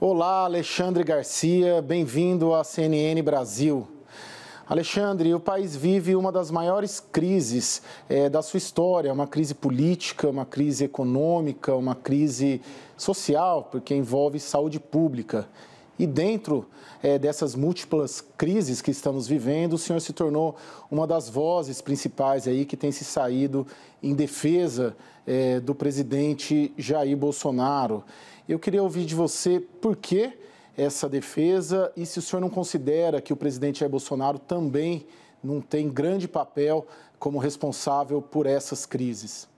Olá, Alexandre Garcia, bem-vindo à CNN Brasil. Alexandre, o país vive uma das maiores crises da sua história, uma crise política, uma crise econômica, uma crise social, porque envolve saúde pública. E dentro dessas múltiplas crises que estamos vivendo, o senhor se tornou uma das vozes principais aí que tem se saído em defesa do presidente Jair Bolsonaro. Eu queria ouvir de você por que essa defesa e se o senhor não considera que o presidente Jair Bolsonaro também não tem grande papel como responsável por essas crises.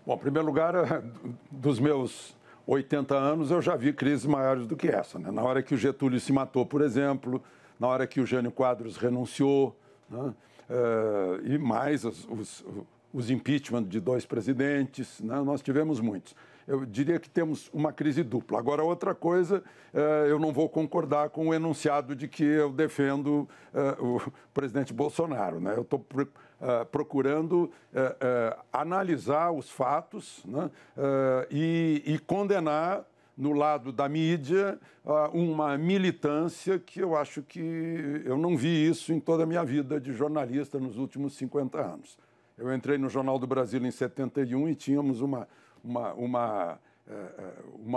Bom, em primeiro lugar, dos meus 80 anos, eu já vi crises maiores do que essa, né? Na hora que o Getúlio se matou, por exemplo, na hora que o Jânio Quadros renunciou, né? E mais os impeachment de 2 presidentes, né? Nós tivemos muitos. Eu diria que temos uma crise dupla. Agora, outra coisa, eu não vou concordar com o enunciado de que eu defendo o presidente Bolsonaro, né? Eu estou procurando analisar os fatos, né? E condenar, no lado da mídia, uma militância que eu acho que eu não vi isso em toda a minha vida de jornalista nos últimos 50 anos. Eu entrei no Jornal do Brasil em 71 e tínhamos uma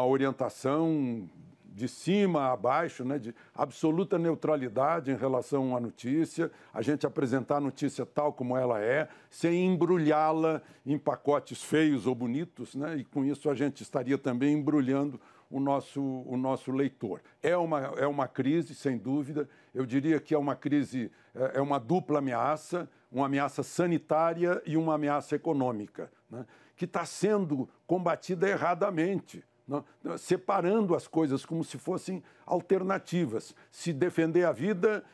orientação de cima a baixo, né, de absoluta neutralidade em relação à notícia, a gente apresentar a notícia tal como ela é, sem embrulhá-la em pacotes feios ou bonitos, né, e com isso a gente estaria também embrulhando o nosso leitor. É uma crise, sem dúvida. Eu diria que é uma crise, é uma dupla ameaça, uma ameaça sanitária e uma ameaça econômica, né, que está sendo combatida erradamente, né, separando as coisas como se fossem alternativas. Se defender a vida,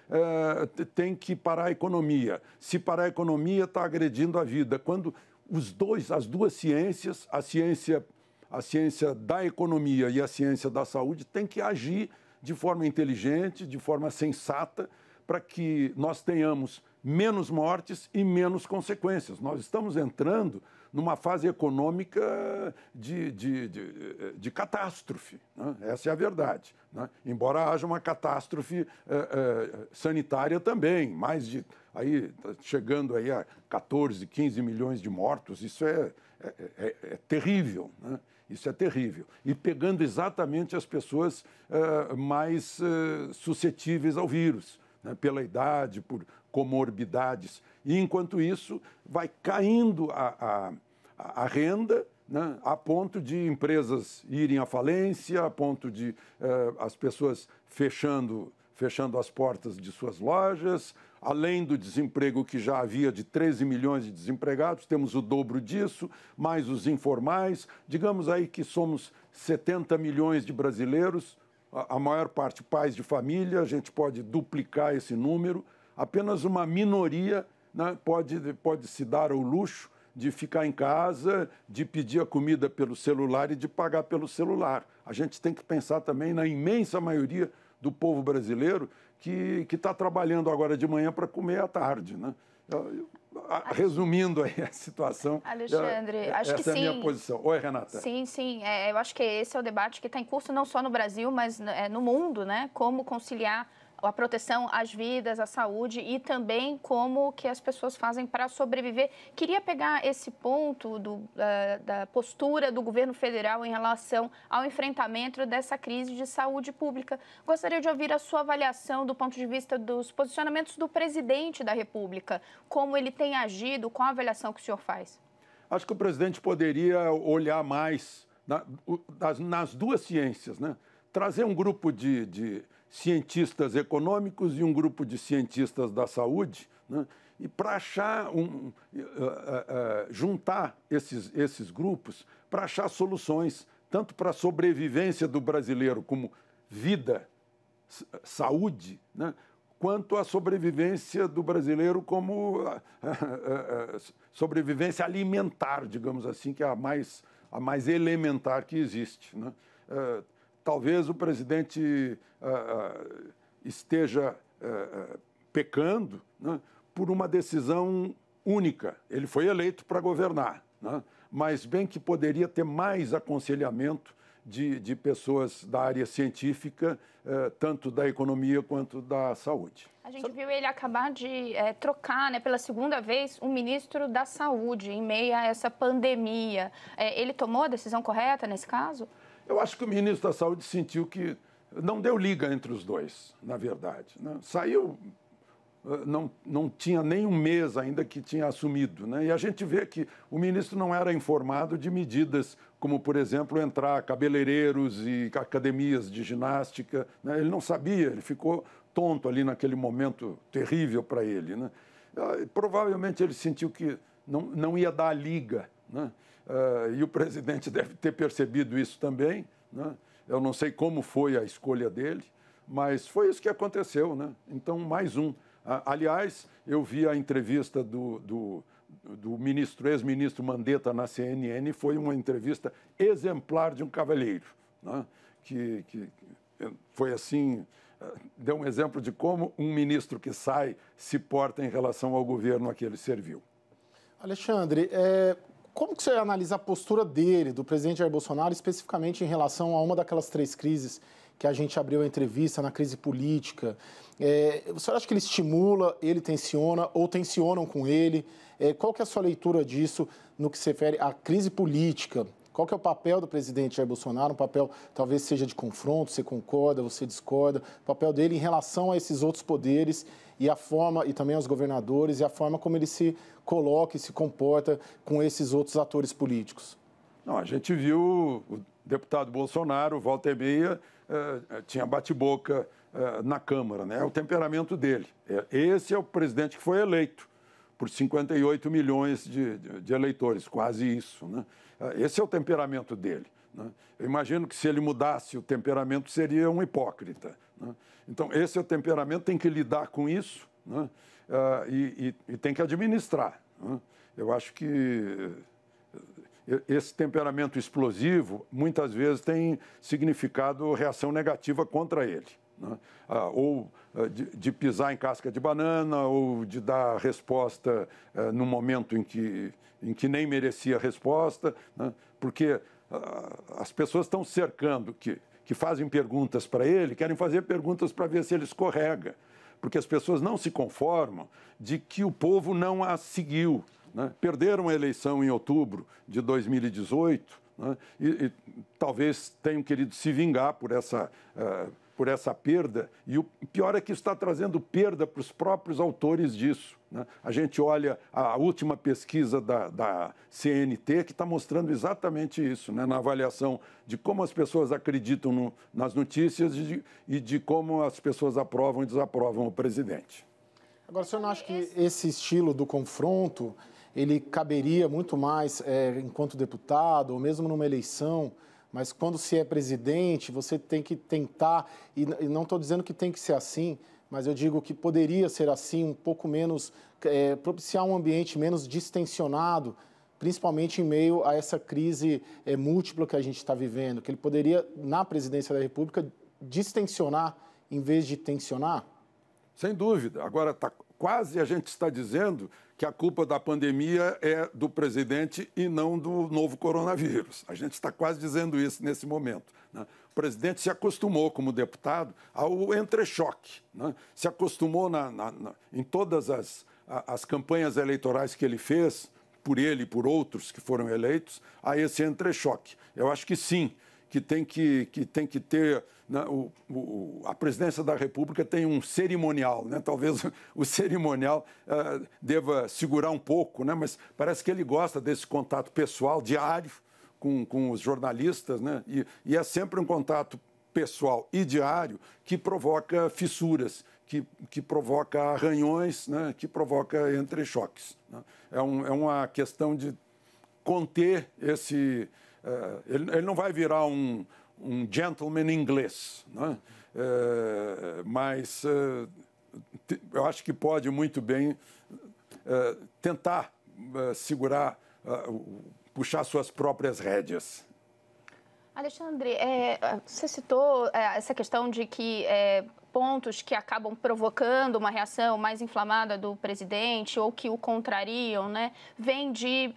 tem que parar a economia. Se parar a economia, está agredindo a vida. Quando as duas ciências, a ciência da economia e a ciência da saúde, têm que agir de forma inteligente, de forma sensata, para que nós tenhamos menos mortes e menos consequências. Nós estamos entrando numa fase econômica de catástrofe, né? Essa é a verdade, né? Embora haja uma catástrofe sanitária também, chegando aí a 14, 15 milhões de mortos, isso é terrível, né? Isso é terrível. E pegando exatamente as pessoas mais suscetíveis ao vírus, né? Pela idade, por comorbidades. E, enquanto isso, vai caindo a renda, né? A ponto de empresas irem à falência, a ponto de as pessoas fechando as portas de suas lojas. Além do desemprego que já havia de 13 milhões de desempregados, temos o dobro disso, mais os informais. Digamos aí que somos 70 milhões de brasileiros, a maior parte pais de família, a gente pode duplicar esse número. Apenas uma minoria, né, pode se dar ao luxo de ficar em casa, de pedir a comida pelo celular e de pagar pelo celular. A gente tem que pensar também na imensa maioria do povo brasileiro que está trabalhando agora de manhã para comer à tarde, né? Resumindo aí a situação, Alexandre, acho que essa é a minha posição. Oi, Renata. Sim. Eu acho que esse é o debate que está em curso não só no Brasil, mas no mundo, né? Como conciliar a proteção às vidas, à saúde e também como que as pessoas fazem para sobreviver. Queria pegar esse ponto da postura do governo federal em relação ao enfrentamento dessa crise de saúde pública. Gostaria de ouvir a sua avaliação do ponto de vista dos posicionamentos do presidente da República, como ele tem agido, qual a avaliação que o senhor faz? Acho que o presidente poderia olhar mais nas duas ciências, né? Trazer um grupo de cientistas econômicos e um grupo de cientistas da saúde, né? E para achar juntar esses grupos para achar soluções, tanto para a sobrevivência do brasileiro como vida, saúde, né? Quanto a sobrevivência do brasileiro como sobrevivência alimentar, digamos assim, que é a mais elementar que existe, né? Talvez o presidente esteja pecando, né, por uma decisão única. Ele foi eleito para governar, né, mas bem que poderia ter mais aconselhamento de pessoas da área científica, tanto da economia quanto da saúde. A gente viu ele acabar de trocar, né, pela segunda vez, um ministro da Saúde em meio a essa pandemia. Ele tomou a decisão correta nesse caso? Eu acho que o ministro da Saúde sentiu que não deu liga entre os dois, na verdade, né? Saiu, não tinha nem um mês ainda que tinha assumido, né? E a gente vê que o ministro não era informado de medidas como, por exemplo, entrar cabeleireiros e academias de ginástica, né? Ele não sabia, ele ficou tonto ali naquele momento terrível para ele, né? Provavelmente ele sentiu que não ia dar a liga, né? E o presidente deve ter percebido isso também, né? Eu não sei como foi a escolha dele, mas foi isso que aconteceu, né? Então, mais um. Aliás, eu vi a entrevista do ex-ministro Mandetta na CNN, foi uma entrevista exemplar de um cavalheiro, né? Que foi assim, deu um exemplo de como um ministro que sai se porta em relação ao governo a que ele serviu. Alexandre, como que você analisa a postura dele, do presidente Jair Bolsonaro, especificamente em relação a uma daquelas 3 crises que a gente abriu a entrevista, na crise política? Você acha que ele estimula, ele tensiona ou tensionam com ele? Qual que é a sua leitura disso no que se refere à crise política? Qual que é o papel do presidente Jair Bolsonaro? Um papel talvez seja de confronto, você concorda, você discorda? O papel dele em relação a esses outros poderes e a forma, e também aos governadores, e a forma como ele se coloca e se comporta com esses outros atores políticos. Não, a gente viu o deputado Bolsonaro, volta e meia, tinha bate-boca na Câmara, né? É o temperamento dele. Esse é o presidente que foi eleito por 58 milhões de eleitores, quase isso, né? Esse é o temperamento dele, né? Eu imagino que se ele mudasse o temperamento, seria um hipócrita, né? Então, esse é o temperamento, tem que lidar com isso, né? E tem que administrar, né? Eu acho que esse temperamento explosivo, muitas vezes, tem significado reação negativa contra ele, né? Ou de pisar em casca de banana, ou de dar resposta no momento em que nem merecia resposta, né? Porque as pessoas estão cercando, que fazem perguntas para ele, querem fazer perguntas para ver se ele escorrega, porque as pessoas não se conformam de que o povo não a seguiu, né? Perderam a eleição em outubro de 2018, né? E talvez tenham querido se vingar por essa perda, e o pior é que está trazendo perda para os próprios autores disso, né? A gente olha a última pesquisa da CNT, que está mostrando exatamente isso, né? Na avaliação de como as pessoas acreditam nas notícias e de como as pessoas aprovam e desaprovam o presidente. Agora, o senhor não acha que esse estilo do confronto, ele caberia muito mais enquanto deputado, ou mesmo numa eleição, mas quando se é presidente, você tem que tentar, e não estou dizendo que tem que ser assim, mas eu digo que poderia ser assim, um pouco menos, propiciar um ambiente menos distensionado, principalmente em meio a essa crise múltipla que a gente está vivendo, que ele poderia, na presidência da República, distensionar em vez de tensionar? Sem dúvida. Agora, quase a gente está dizendo que a culpa da pandemia é do presidente e não do novo coronavírus. A gente está quase dizendo isso nesse momento, né? O presidente se acostumou, como deputado, ao entrechoque, né? Se acostumou em todas as campanhas eleitorais que ele fez, por ele e por outros que foram eleitos, a esse entrechoque. Eu acho que sim, que tem que ter, né, a presidência da República tem um cerimonial, né? Talvez o cerimonial deva segurar um pouco, né? Mas parece que ele gosta desse contato pessoal diário com os jornalistas, né? E é sempre um contato pessoal e diário que provoca fissuras, que provoca arranhões, né? Que provoca entrechoques, né? É uma questão de conter esse... Ele não vai virar um gentleman inglês, né? Mas eu acho que pode muito bem tentar segurar, puxar suas próprias rédeas. Alexandre, você citou essa questão de que pontos que acabam provocando uma reação mais inflamada do presidente ou que o contrariam, né, vem de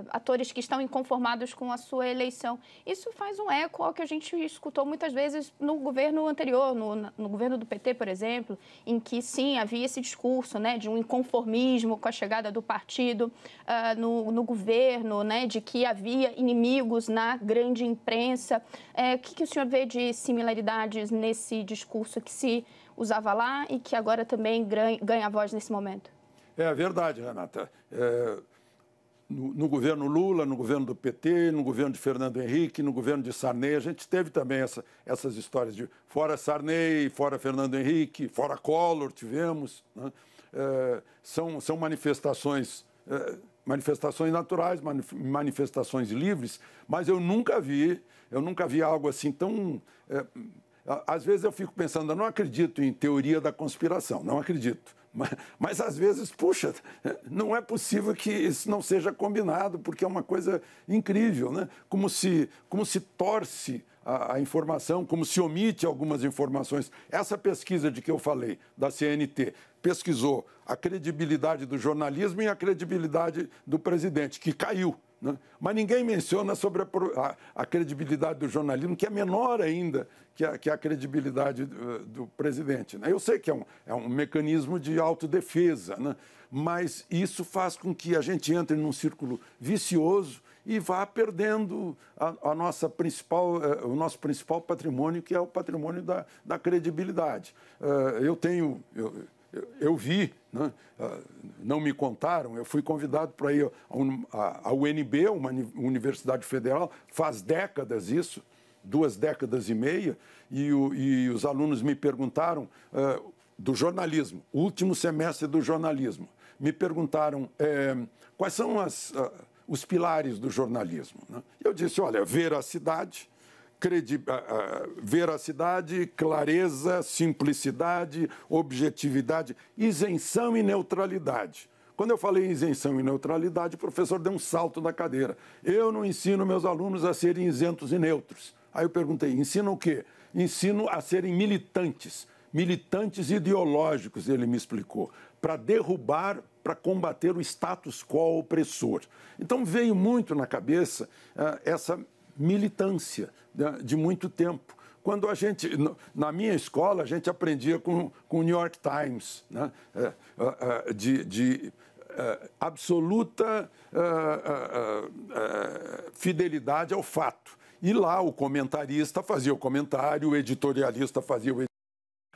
atores que estão inconformados com a sua eleição. Isso faz um eco ao que a gente escutou muitas vezes no governo anterior, no governo do PT, por exemplo, em que, sim, havia esse discurso, né, de um inconformismo com a chegada do partido no governo, né, de que havia inimigos na grande imprensa. O que o senhor vê de similaridades nesse discurso que se usava lá e que agora também ganha voz nesse momento? É verdade, Renata. No governo Lula, no governo do PT, no governo de Fernando Henrique, no governo de Sarney, a gente teve também essas histórias de fora Sarney, fora Fernando Henrique, fora Collor, tivemos. Né? São manifestações naturais, manifestações livres, mas eu nunca vi algo assim tão... Às vezes eu fico pensando, eu não acredito em teoria da conspiração, não acredito. Mas às vezes, puxa, não é possível que isso não seja combinado, porque é uma coisa incrível, né? Como se torce a informação, como se omite algumas informações. Essa pesquisa de que eu falei, da CNT, pesquisou a credibilidade do jornalismo e a credibilidade do presidente, que caiu. Né? Mas ninguém menciona sobre a credibilidade do jornalismo, que é menor ainda que a credibilidade do presidente. Né? Eu sei que é um mecanismo de autodefesa, né? Mas isso faz com que a gente entre num círculo vicioso e vá perdendo o nosso principal patrimônio, que é o patrimônio da credibilidade. Eu vi, né? Não me contaram, eu fui convidado para ir à UNB, uma universidade federal, faz décadas isso, 2 décadas e meia, e os alunos me perguntaram do jornalismo, último semestre do jornalismo, me perguntaram quais são os pilares do jornalismo. Né? Eu disse, olha, veracidade, clareza, simplicidade, objetividade, isenção e neutralidade. Quando eu falei em isenção e neutralidade, o professor deu um salto da cadeira. Eu não ensino meus alunos a serem isentos e neutros. Aí eu perguntei, ensino o quê? Ensino a serem militantes ideológicos, ele me explicou, para derrubar, para combater o status quo opressor. Então veio muito na cabeça essa militância de muito tempo. Quando na minha escola, a gente aprendia com o New York Times, né? de absoluta fidelidade ao fato. E lá o comentarista fazia o comentário, o editorialista fazia o editorial.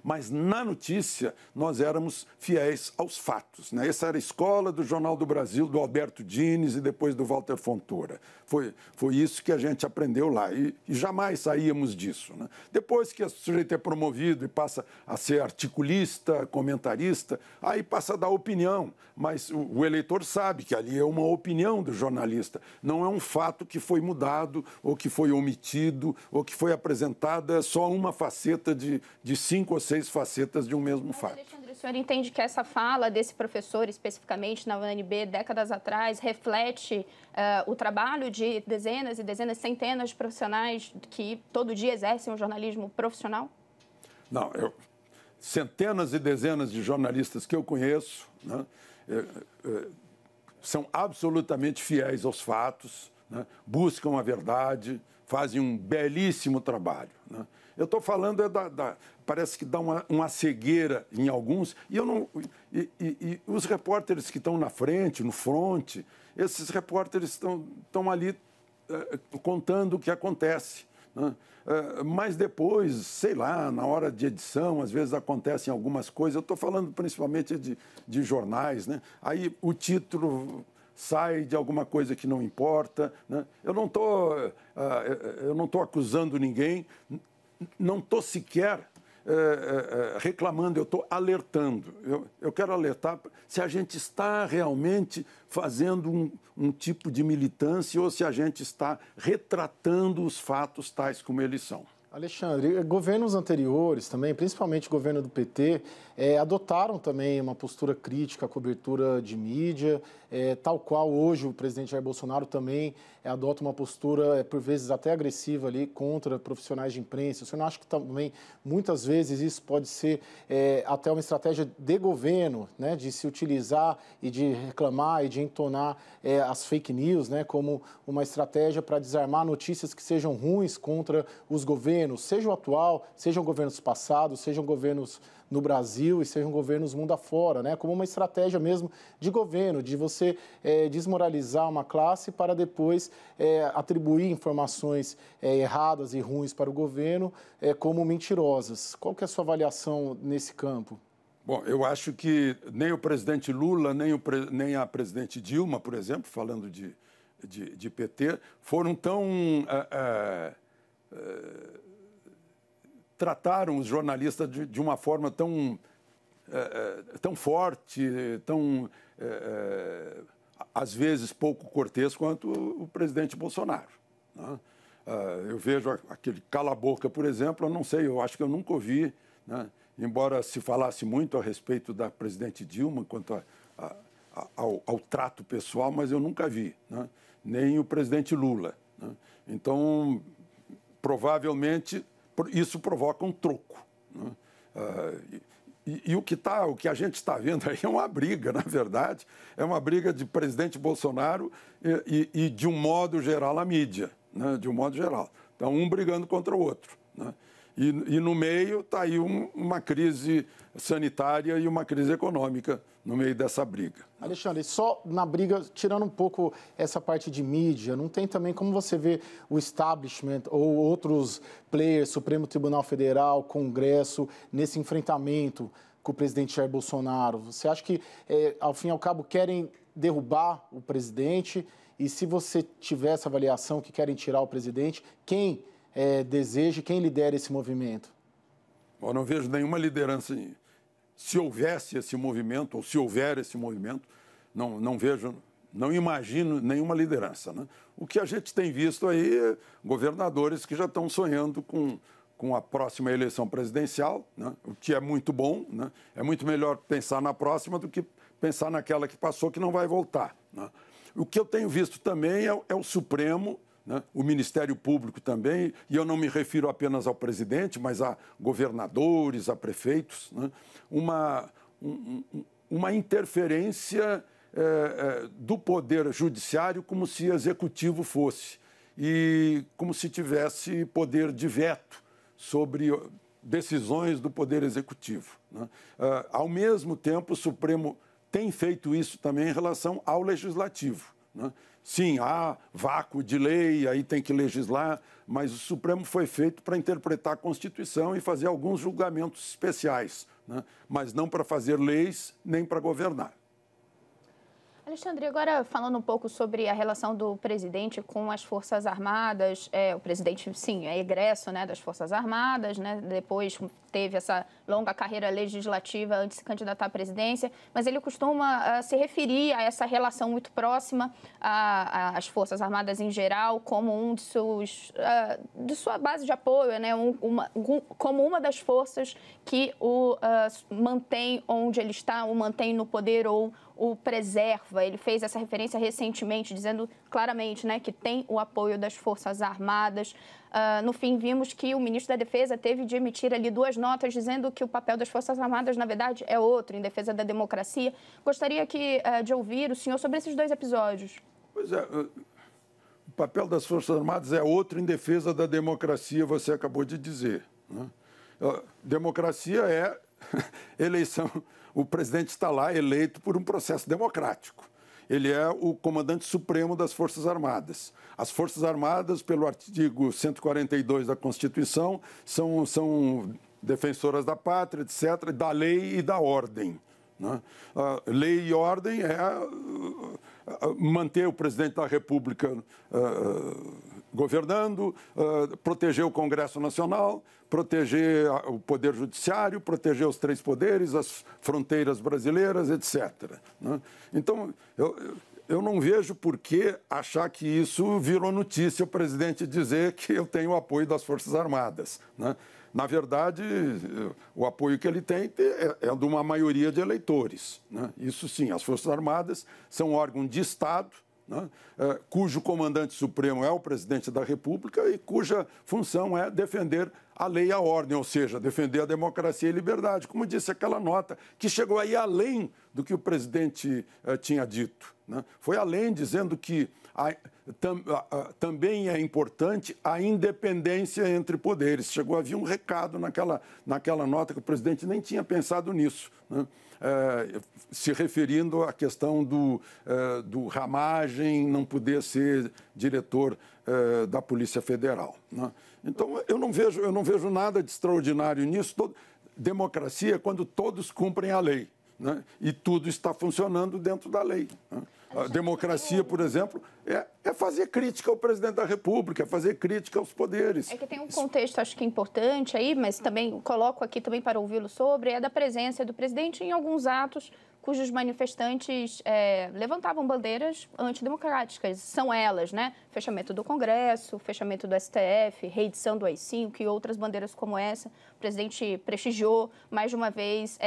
Mas na notícia nós éramos fiéis aos fatos. Né? Essa era a escola do Jornal do Brasil, do Alberto Dines e depois do Walter Fontoura. Foi isso que a gente aprendeu lá e jamais saíamos disso. Né? Depois que o sujeito é promovido e passa a ser articulista, comentarista, aí passa a dar opinião. Mas o eleitor sabe que ali é uma opinião do jornalista, não é um fato que foi mudado ou que foi omitido ou que foi apresentada só uma faceta de 5 ou 6 facetas de um mesmo fato. Alexandre, o senhor entende que essa fala desse professor, especificamente na UNB, décadas atrás, reflete o trabalho de dezenas e dezenas, centenas de profissionais que todo dia exercem um jornalismo profissional? Não, centenas e dezenas de jornalistas que eu conheço, né, são absolutamente fiéis aos fatos, né, buscam a verdade, fazem um belíssimo trabalho. Né. Eu estou falando parece que dá uma cegueira em alguns, e os repórteres que estão na frente, no fronte, esses repórteres estão ali contando o que acontece. Né? Mas depois, sei lá, na hora de edição, às vezes acontecem algumas coisas, eu estou falando principalmente de jornais, né? Aí o título sai de alguma coisa que não importa. Né? Eu não estou acusando ninguém, não estou sequer reclamando, eu estou alertando. Eu quero alertar se a gente está realmente fazendo um tipo de militância ou se a gente está retratando os fatos tais como eles são. Alexandre, governos anteriores também, principalmente o governo do PT, adotaram também uma postura crítica à cobertura de mídia, tal qual hoje o presidente Jair Bolsonaro também adota uma postura, por vezes até agressiva ali, contra profissionais de imprensa. Você não acha que também, muitas vezes, isso pode ser até uma estratégia de governo, né, de se utilizar e de reclamar e de entonar as fake news, né, como uma estratégia para desarmar notícias que sejam ruins contra os governos, seja o atual, sejam governos passados, sejam governos no Brasil e sejam governos mundo afora, né? Como uma estratégia mesmo de governo, de você desmoralizar uma classe para depois atribuir informações erradas e ruins para o governo como mentirosas. Qual que é a sua avaliação nesse campo? Bom, eu acho que nem o presidente Lula, nem a presidente Dilma, por exemplo, falando de PT, foram tão... trataram os jornalistas de uma forma tão forte, tão, às vezes, pouco cortês quanto o presidente Bolsonaro, né? Eu vejo aquele cala-boca, por exemplo, eu não sei, eu acho que eu nunca ouvi, né? Embora se falasse muito a respeito da presidente Dilma quanto ao trato pessoal, mas eu nunca vi, né? Nem o presidente Lula, né? Então, provavelmente... isso provoca um troco, né? E o que a gente está vendo aí é uma briga, na verdade, é uma briga de presidente Bolsonaro e de um modo geral, a mídia, né? De um modo geral. Então, um brigando contra o outro, né? E no meio está aí uma crise sanitária e uma crise econômica no meio dessa briga. Alexandre, só na briga, tirando um pouco essa parte de mídia, não tem também como você vê o establishment ou outros players, Supremo Tribunal Federal, Congresso, nesse enfrentamento com o presidente Jair Bolsonaro? Você acha que, ao fim e ao cabo, querem derrubar o presidente? E se você tiver essa avaliação que querem tirar o presidente, quem deseja, quem lidera esse movimento? Eu não vejo nenhuma liderança. Se houvesse esse movimento, ou se houver esse movimento, não imagino nenhuma liderança, né? O que a gente tem visto aí é governadores que já estão sonhando com a próxima eleição presidencial, né? O que é muito bom, né? É muito melhor pensar na próxima do que pensar naquela que passou, que não vai voltar, né? O que eu tenho visto também é o Supremo, né? O Ministério Público também, e eu não me refiro apenas ao presidente, mas a governadores, a prefeitos, né? Uma interferência do Poder Judiciário como se executivo fosse, e como se tivesse poder de veto sobre decisões do Poder Executivo, né? Ao mesmo tempo, o Supremo tem feito isso também em relação ao Legislativo, né? Sim, há vácuo de lei, aí tem que legislar, mas o Supremo foi feito para interpretar a Constituição e fazer alguns julgamentos especiais, né? Mas não para fazer leis nem para governar. Alexandre, agora falando um pouco sobre a relação do presidente com as Forças Armadas, o presidente, sim, é egresso, né, das Forças Armadas, né, depois teve essa longa carreira legislativa antes de se candidatar à presidência, mas ele costuma se referir a essa relação muito próxima às Forças Armadas em geral como um de sua base de apoio, né, como uma das forças que o mantém onde ele está, o mantém no poder ou o preserva. Ele fez essa referência recentemente, dizendo claramente, né, que tem o apoio das Forças Armadas. No fim, vimos que o ministro da Defesa teve de emitir ali 2 notas dizendo que o papel das Forças Armadas, na verdade, é outro, em defesa da democracia. Gostaria de ouvir o senhor sobre esses 2 episódios. Pois é, o papel das Forças Armadas é outro em defesa da democracia, você acabou de dizer, né? Democracia é eleição. O presidente está lá eleito por um processo democrático. Ele é o comandante supremo das Forças Armadas. As Forças Armadas, pelo artigo 142 da Constituição, são defensoras da pátria, etc., da lei e da ordem, né? Lei e ordem é manter o presidente da República governando, proteger o Congresso Nacional, proteger o Poder Judiciário, proteger os 3 poderes, as fronteiras brasileiras, etc., né? Então, eu não vejo por que achar que isso virou notícia o presidente dizer que eu tenho o apoio das Forças Armadas, né? Na verdade, o apoio que ele tem é de uma maioria de eleitores, né? Isso sim, as Forças Armadas são órgão de Estado, né? Cujo comandante supremo é o presidente da República e cuja função é defender a lei e a ordem, ou seja, defender a democracia e liberdade, como disse aquela nota, que chegou aí além do que o presidente tinha dito, né? Foi além, dizendo que também é importante a independência entre poderes. Chegou a vir um recado naquela nota que o presidente nem tinha pensado nisso, né? Se referindo à questão do Ramagem não poder ser diretor da Polícia Federal, né? Então, eu não vejo nada de extraordinário nisso. Democracia é quando todos cumprem a lei, né? E tudo está funcionando dentro da lei, né? A democracia, por exemplo, é fazer crítica ao presidente da República, é fazer crítica aos poderes. É que tem um contexto, acho que importante aí, mas também coloco aqui também para ouvi-lo sobre, é da presença do presidente em alguns atos cujos manifestantes levantavam bandeiras antidemocráticas. São elas, né? Fechamento do Congresso, fechamento do STF, reedição do AI-5 e outras bandeiras como essa. O presidente prestigiou, mais de uma vez,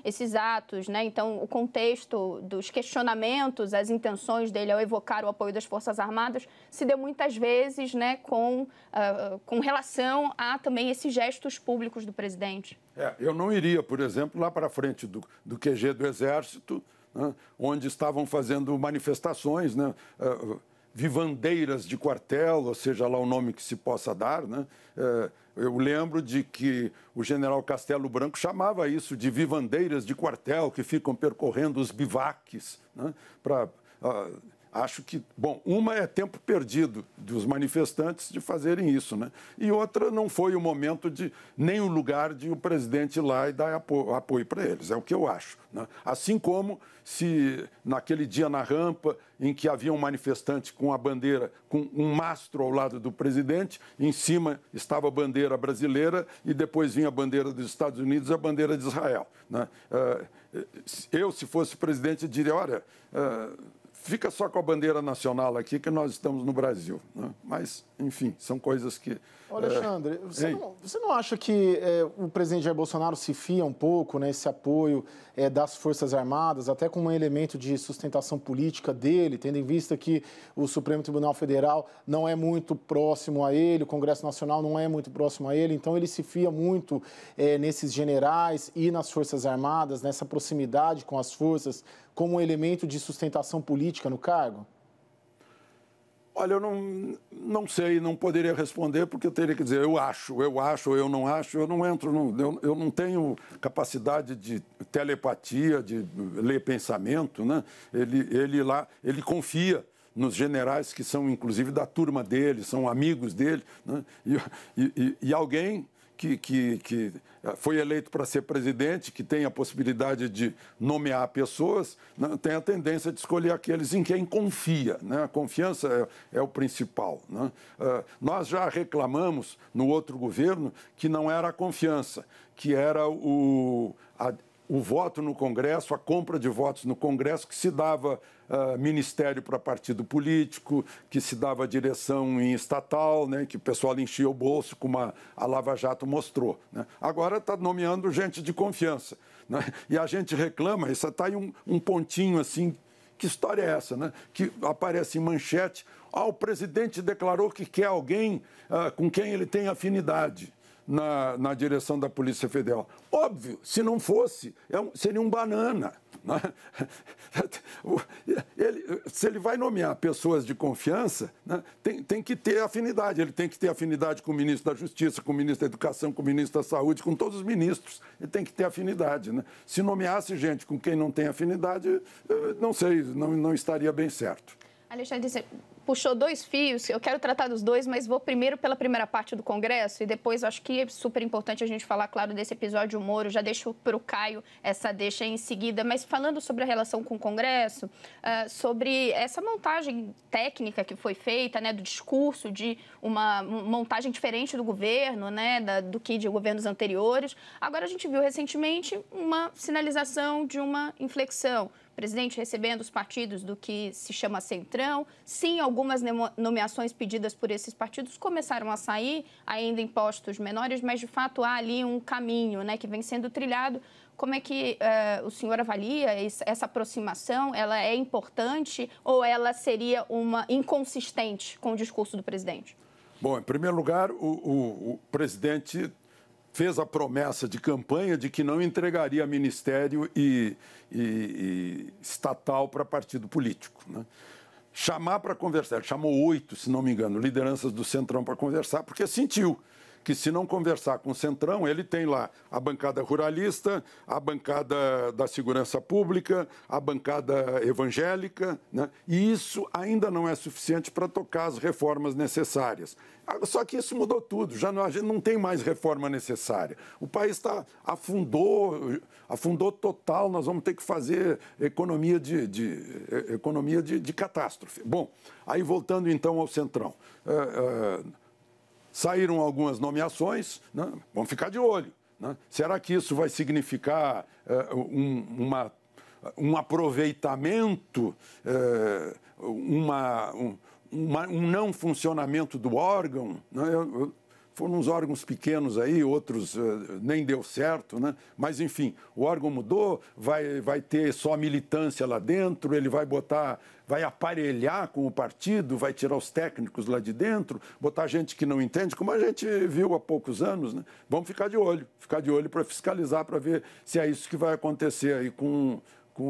esses atos, né? Então, o contexto dos questionamentos, as intenções dele ao evocar o apoio das Forças Armadas se deu muitas vezes, né, com relação a também esses gestos públicos do presidente. Eu não iria, por exemplo, lá para frente do QG do Exército, né, onde estavam fazendo manifestações, né, vivandeiras de quartel, ou seja lá o nome que se possa dar, né? Eu lembro de que o general Castelo Branco chamava isso de vivandeiras de quartel, que ficam percorrendo os bivaques, né, acho que, bom, uma é tempo perdido dos manifestantes de fazerem isso, né? E outra não foi o momento nem o lugar de o presidente ir lá e dar apoio para eles, é o que eu acho, né? Assim como se naquele dia na rampa em que havia um manifestante com a bandeira, com um mastro ao lado do presidente, em cima estava a bandeira brasileira e depois vinha a bandeira dos Estados Unidos e a bandeira de Israel, né? Eu, se fosse presidente, diria, olha, fica só com a bandeira nacional aqui, que nós estamos no Brasil, né? Mas, enfim, são coisas que... Alexandre, você não acha que o presidente Jair Bolsonaro se fia um pouco nesse apoio das Forças Armadas, até como um elemento de sustentação política dele, tendo em vista que o Supremo Tribunal Federal não é muito próximo a ele, o Congresso Nacional não é muito próximo a ele, então ele se fia muito nesses generais e nas Forças Armadas, nessa proximidade com as forças, como um elemento de sustentação política no cargo? Olha, eu não sei, não poderia responder, porque eu teria que dizer eu acho, ou eu não acho, eu não entro, eu não tenho capacidade de telepatia, de ler pensamento, né? Ele confia nos generais que são, inclusive, da turma dele, são amigos dele, né? E alguém que foi eleito para ser presidente, que tem a possibilidade de nomear pessoas, né, tem a tendência de escolher aqueles em quem confia, né? A confiança é o principal, né? Nós já reclamamos no outro governo que não era a confiança, que era o voto no Congresso, a compra de votos no Congresso, que se dava ministério para partido político, que se dava direção em estatal, né, que o pessoal enchia o bolso, como a Lava Jato mostrou, né? Agora está nomeando gente de confiança, né? E a gente reclama, isso está aí um pontinho assim, que história é essa, né? Que aparece em manchete, o presidente declarou que quer alguém com quem ele tem afinidade na direção da Polícia Federal. Óbvio, se não fosse, seria um banana, né? Se ele vai nomear pessoas de confiança, né, tem que ter afinidade. Ele tem que ter afinidade com o ministro da Justiça, com o ministro da Educação, com o ministro da Saúde, com todos os ministros. Ele tem que ter afinidade, né? Se nomeasse gente com quem não tem afinidade, não sei, não estaria bem certo. Alexandre, você puxou dois fios, eu quero tratar dos dois, mas vou primeiro pela primeira parte do Congresso e depois acho que é super importante a gente falar, claro, desse episódio Moro. Já deixo para o Caio essa deixa em seguida, mas falando sobre a relação com o Congresso, sobre essa montagem técnica que foi feita, né, do discurso de uma montagem diferente do governo, né, do que de governos anteriores. Agora a gente viu recentemente uma sinalização de uma inflexão. presidente recebendo os partidos do que se chama Centrão. Sim, algumas nomeações pedidas por esses partidos começaram a sair, ainda em postos menores, mas, de fato, há ali um caminho, né, que vem sendo trilhado. Como é que o senhor avalia essa aproximação? Ela é importante ou ela seria uma inconsistente com o discurso do presidente? Bom, em primeiro lugar, o presidente fez a promessa de campanha de que não entregaria ministério e estatal para partido político, né? Chamar para conversar, chamou 8, se não me engano, lideranças do Centrão para conversar, porque sentiu que se não conversar com o Centrão, ele tem lá a bancada ruralista, a bancada da segurança pública, a bancada evangélica, né? E isso ainda não é suficiente para tocar as reformas necessárias. Só que isso mudou tudo, a gente não tem mais reforma necessária. O país afundou total, nós vamos ter que fazer economia de catástrofe. Bom, aí voltando então ao Centrão. Saíram algumas nomeações, né? Vamos ficar de olho, né? Será que isso vai significar um aproveitamento, um não funcionamento do órgão, né? Foram uns órgãos pequenos aí, outros nem deu certo, né? Mas, enfim, o órgão mudou, vai ter só militância lá dentro, ele vai aparelhar com o partido, vai tirar os técnicos lá de dentro, botar gente que não entende, como a gente viu há poucos anos, né? Vamos ficar de olho para fiscalizar, para ver se é isso que vai acontecer aí com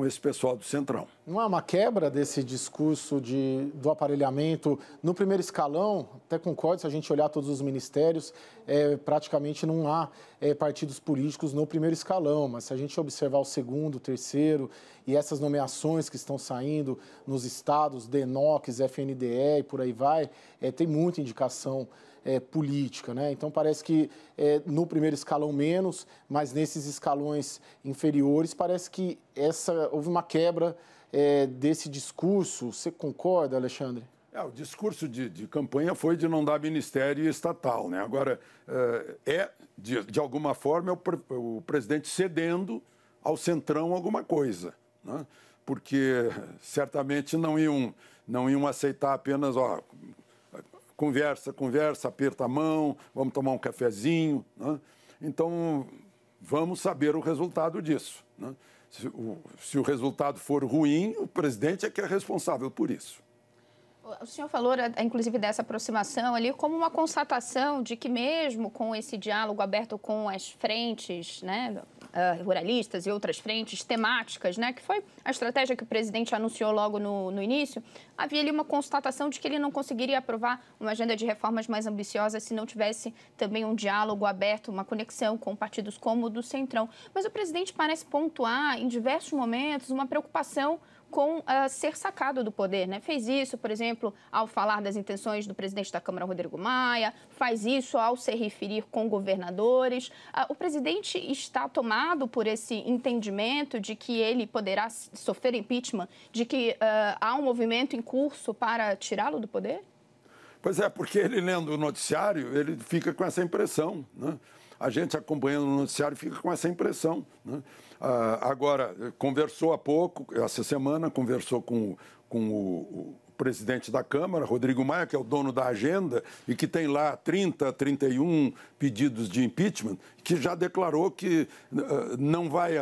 esse pessoal do Centrão. Não há uma quebra desse discurso do aparelhamento no primeiro escalão? Até concordo, se a gente olhar todos os ministérios, praticamente não há partidos políticos no primeiro escalão, mas se a gente observar o segundo, o terceiro e essas nomeações que estão saindo nos estados, DENOX, FNDE e por aí vai, tem muita indicação política, né? Então parece que no primeiro escalão menos, mas nesses escalões inferiores parece que houve uma quebra desse discurso. Você concorda, Alexandre? O discurso de campanha foi de não dar ministério estatal, né? Agora, de alguma forma, o presidente cedendo ao Centrão alguma coisa, né? Porque certamente não iam aceitar apenas, conversa, aperta a mão, vamos tomar um cafezinho, né? Então, vamos saber o resultado disso, né? Se o resultado for ruim, o presidente é que é responsável por isso. O senhor falou, inclusive, dessa aproximação ali como uma constatação de que mesmo com esse diálogo aberto com as frentes, né, ruralistas e outras frentes temáticas, né, que foi a estratégia que o presidente anunciou logo no início, havia ali uma constatação de que ele não conseguiria aprovar uma agenda de reformas mais ambiciosa se não tivesse também um diálogo aberto, uma conexão com partidos como o do Centrão. Mas o presidente parece pontuar em diversos momentos uma preocupação com ser sacado do poder, né? Fez isso, por exemplo, ao falar das intenções do presidente da Câmara, Rodrigo Maia, faz isso ao se referir com governadores. O presidente está tomado por esse entendimento de que ele poderá sofrer impeachment, de que há um movimento em curso para tirá-lo do poder? Pois é, porque ele lendo o noticiário, ele fica com essa impressão, né? A gente acompanhando o noticiário fica com essa impressão, né? Agora, conversou há pouco, essa semana, conversou com o presidente da Câmara, Rodrigo Maia, que é o dono da agenda e que tem lá 31 pedidos de impeachment, que já declarou que não vai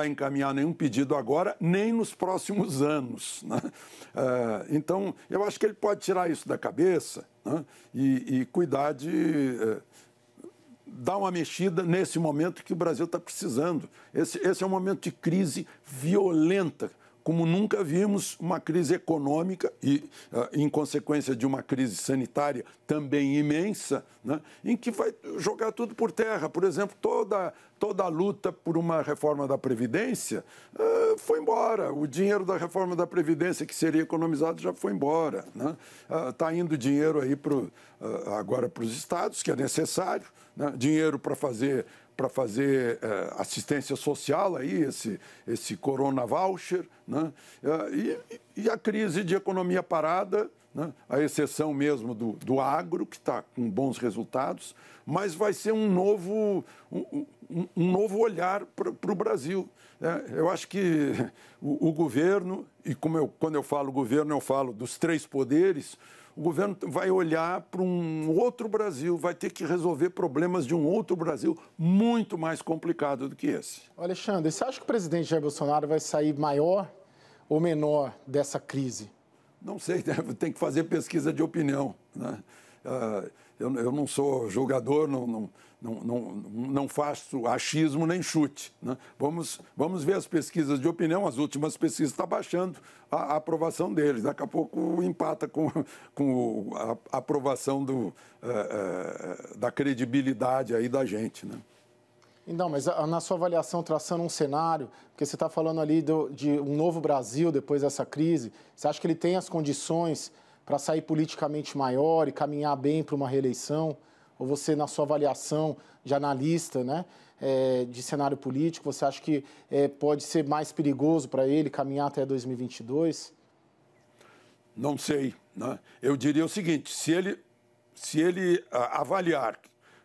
encaminhar nenhum pedido agora, nem nos próximos anos, né? Então, eu acho que ele pode tirar isso da cabeça, né? E cuidar de dar uma mexida nesse momento que o Brasil está precisando. Esse é um momento de crise violenta, como nunca vimos uma crise econômica e, em consequência de uma crise sanitária também imensa, né, em que vai jogar tudo por terra. Por exemplo, toda a luta por uma reforma da Previdência foi embora. O dinheiro da reforma da Previdência que seria economizado já foi embora, né? Está indo dinheiro aí agora para os estados, que é necessário, né? Dinheiro para para fazer assistência social, aí, esse Corona Voucher, né? E a crise de economia parada, né? A exceção mesmo do agro, que está com bons resultados, mas vai ser um novo olhar para o Brasil. Eu acho que o governo, e quando eu falo governo, eu falo dos três poderes, o governo vai olhar para um outro Brasil, vai ter que resolver problemas de um outro Brasil muito mais complicado do que esse. Alexandre, você acha que o presidente Jair Bolsonaro vai sair maior ou menor dessa crise? Não sei, tem que fazer pesquisa de opinião, né? Eu não sou julgador, não faço achismo nem chute, né? Vamos ver as pesquisas de opinião. As últimas pesquisas estão baixando a aprovação deles. Daqui a pouco empata com a aprovação da credibilidade aí da gente, né? Não, mas na sua avaliação, traçando um cenário, porque você está falando ali de um novo Brasil depois dessa crise, você acha que ele tem as condições para sair politicamente maior e caminhar bem para uma reeleição? Ou você, na sua avaliação de analista, né, de cenário político, você acha que pode ser mais perigoso para ele caminhar até 2022? Não sei, né? Eu diria o seguinte, se ele avaliar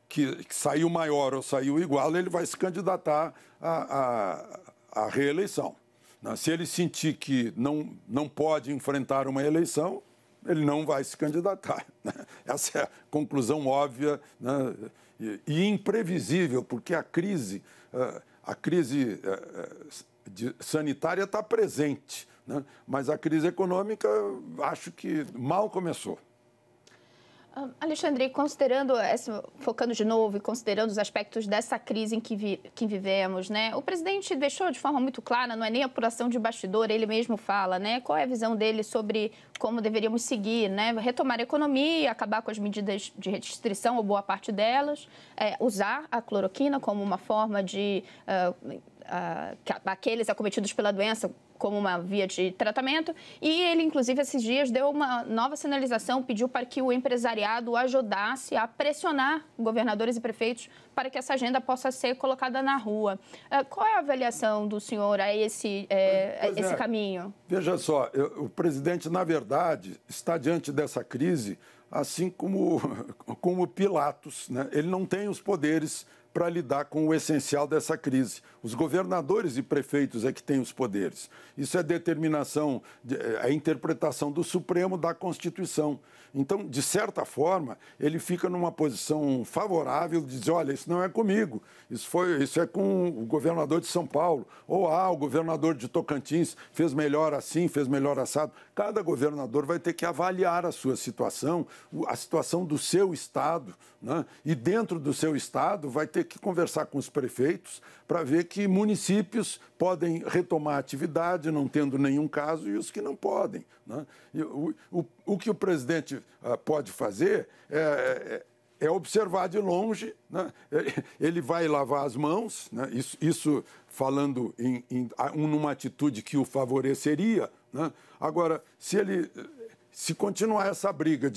que saiu maior ou saiu igual, ele vai se candidatar à reeleição, né? Se ele sentir que não pode enfrentar uma eleição, ele não vai se candidatar, né? Essa é a conclusão óbvia, né? E imprevisível, porque a crise sanitária está presente, né? Mas a crise econômica, acho que mal começou. Alexandre, focando de novo e considerando os aspectos dessa crise em que vivemos, né? O presidente deixou de forma muito clara, não é nem apuração de bastidor, ele mesmo fala, né? Qual é a visão dele sobre como deveríamos seguir, né? Retomar a economia, acabar com as medidas de restrição, ou boa parte delas, usar a cloroquina como uma forma de aqueles acometidos pela doença como uma via de tratamento, e ele, inclusive, esses dias deu uma nova sinalização, pediu para que o empresariado ajudasse a pressionar governadores e prefeitos para que essa agenda possa ser colocada na rua. Qual é a avaliação do senhor a esse caminho? Veja só, o presidente, na verdade, está diante dessa crise assim como Pilatos, né? Ele não tem os poderes para lidar com o essencial dessa crise. Os governadores e prefeitos é que têm os poderes. Isso é determinação, é interpretação do Supremo da Constituição. Então, de certa forma, ele fica numa posição favorável de dizer, olha, isso não é comigo, isso é com o governador de São Paulo, ou o governador de Tocantins fez melhor assim, fez melhor assado. Cada governador vai ter que avaliar a sua situação, a situação do seu estado, né? E dentro do seu estado vai ter que conversar com os prefeitos para ver que municípios podem retomar a atividade, não tendo nenhum caso, e os que não podem, né? O que o presidente pode fazer é observar de longe, né? Ele vai lavar as mãos, né? Isso falando numa atitude que o favoreceria, né? Agora, se continuar essa briga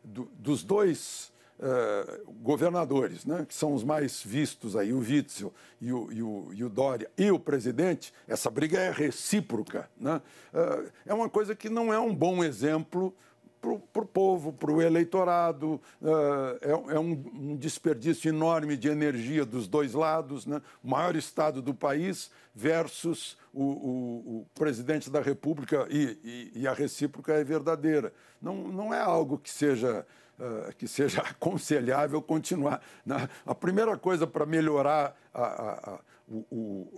dos dois governadores, né, que são os mais vistos aí, o Witzel e o Dória, e o presidente, essa briga é recíproca, né? É uma coisa que não é um bom exemplo para o povo, para o eleitorado, é um desperdício enorme de energia dos dois lados, né? O maior estado do país versus o presidente da República, e a recíproca é verdadeira. Não é algo que seja aconselhável continuar, né? A primeira coisa para melhorar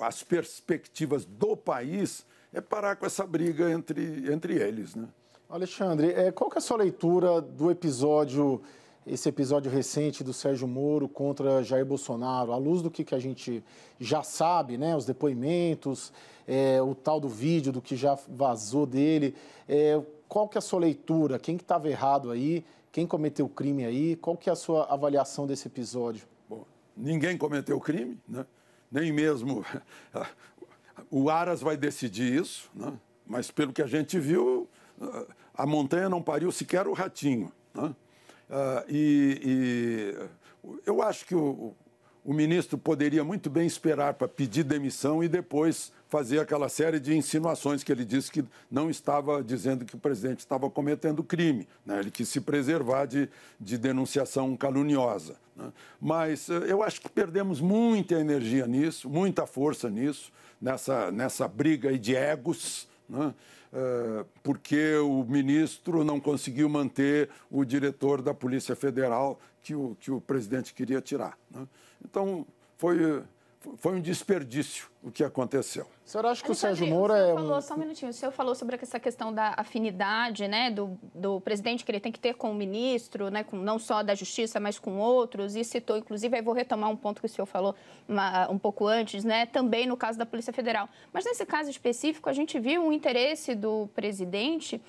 as perspectivas do país é parar com essa briga entre eles, né? Alexandre, qual que é a sua leitura do esse episódio recente do Sérgio Moro contra Jair Bolsonaro, à luz do que a gente já sabe, né? Os depoimentos, o tal do vídeo, do que já vazou dele. Qual que é a sua leitura? Quem que estava errado aí? Quem cometeu o crime aí? Qual que é a sua avaliação desse episódio? Bom, ninguém cometeu crime, né? Nem mesmo o Aras vai decidir isso, né? Mas pelo que a gente viu, a montanha não pariu sequer o ratinho, né? Eu acho que o o ministro poderia muito bem esperar para pedir demissão e depois fazer aquela série de insinuações que ele disse que não estava dizendo que o presidente estava cometendo crime, né? Ele quis se preservar de denunciação caluniosa, né? Mas eu acho que perdemos muita energia nisso, muita força nisso, nessa briga aí de egos, né? Porque o ministro não conseguiu manter o diretor da Polícia Federal que o presidente queria tirar, né? Então, foi um desperdício o que aconteceu. O senhor acha que o Sérgio Moro é um... Só um minutinho. O senhor falou sobre essa questão da afinidade, né, do presidente que ele tem que ter com o ministro, né, não só da Justiça, mas com outros, e citou, inclusive, aí vou retomar um ponto que o senhor falou um pouco antes, né, também no caso da Polícia Federal. Mas nesse caso específico, a gente viu um interesse do presidente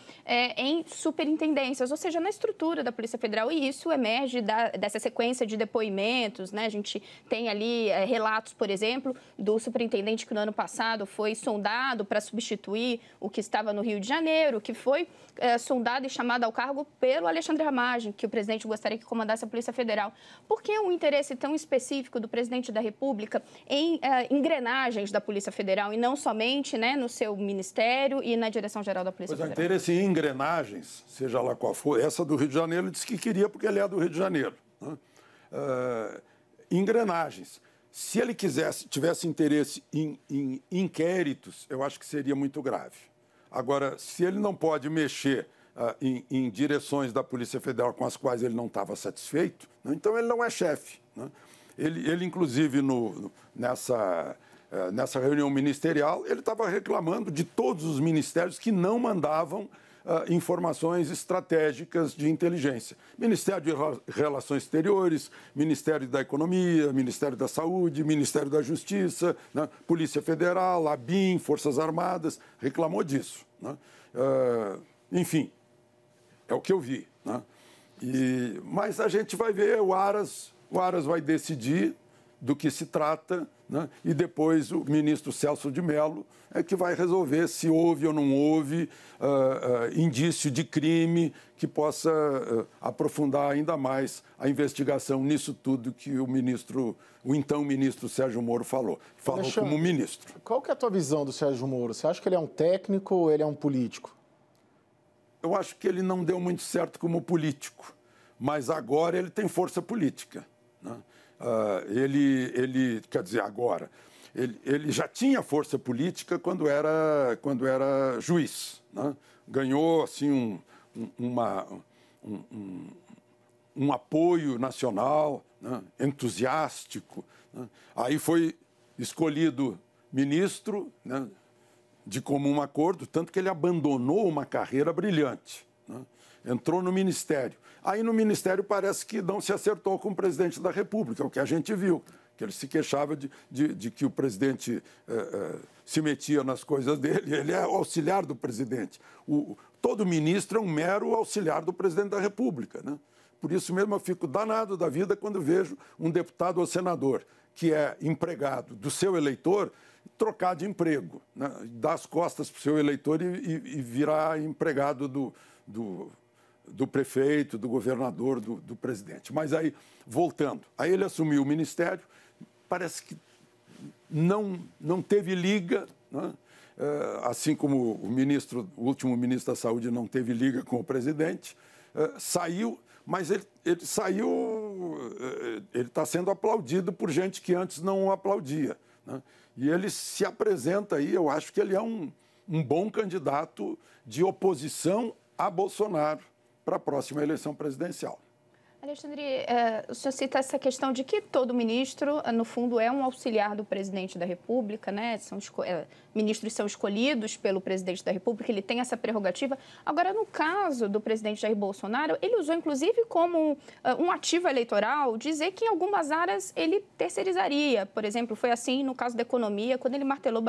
em superintendências, ou seja, na estrutura da Polícia Federal, e isso emerge dessa sequência de depoimentos, né? A gente tem ali relatos, por exemplo, do superintendente que no ano passado foi sondado para substituir o que estava no Rio de Janeiro, que foi sondado e chamado ao cargo pelo Alexandre Ramagem, que o presidente gostaria que comandasse a Polícia Federal. Por que um interesse tão específico do presidente da República em engrenagens da Polícia Federal e não somente, né, no seu ministério e na Direção-Geral da Polícia Federal? Interesse em engrenagens, seja lá qual for, essa do Rio de Janeiro ele disse que queria porque ele é do Rio de Janeiro, né? Engrenagens. Se ele tivesse interesse em inquéritos, eu acho que seria muito grave. Agora, se ele não pode mexer em direções da Polícia Federal com as quais ele não estava satisfeito, né, então ele não é chefe, né? Ele inclusive, nessa reunião ministerial, ele estava reclamando de todos os ministérios que não mandavam informações estratégicas de inteligência. Ministério de Relações Exteriores, Ministério da Economia, Ministério da Saúde, Ministério da Justiça, né? Polícia Federal, ABIN, Forças Armadas, reclamou disso, né? Enfim, é o que eu vi, né? Mas a gente vai ver, o Aras vai decidir do que se trata, né? E depois o ministro Celso de Mello é que vai resolver se houve ou não houve indício de crime que possa aprofundar ainda mais a investigação nisso tudo que o então ministro Sérgio Moro falou como ministro. Qual que é a tua visão do Sérgio Moro? Você acha que ele é um técnico ou ele é um político? Eu acho que ele não deu muito certo como político, mas agora ele tem força política, né? Quer dizer, agora, ele já tinha força política quando era juiz, né? Ganhou, assim, um apoio nacional, né? Entusiástico, né? Aí foi escolhido ministro, né? De comum acordo, tanto que ele abandonou uma carreira brilhante, né? Entrou no Ministério. Aí no Ministério parece que não se acertou com o presidente da República, o que a gente viu, que ele se queixava de que o presidente se metia nas coisas dele. Ele é auxiliar do presidente. Todo ministro é um mero auxiliar do presidente da República, né? Por isso mesmo eu fico danado da vida quando vejo um deputado ou senador que é empregado do seu eleitor trocar de emprego, né? Dar as costas para o seu eleitor e virar empregado do prefeito, do governador, do presidente. Mas aí, voltando, aí ele assumiu o ministério, parece que não teve liga, né? Assim como o último ministro da Saúde não teve liga com o presidente, saiu, mas ele está sendo aplaudido por gente que antes não o aplaudia, né? E ele se apresenta aí, eu acho que ele é um bom candidato de oposição a Bolsonaro para a próxima eleição presidencial. Alexandre, o senhor cita essa questão de que todo ministro, no fundo, é um auxiliar do presidente da República, né? Ministros são escolhidos pelo presidente da República, ele tem essa prerrogativa. Agora, no caso do presidente Jair Bolsonaro, ele usou, inclusive, como um ativo eleitoral, dizer que em algumas áreas ele terceirizaria. Por exemplo, foi assim no caso da economia, quando ele martelou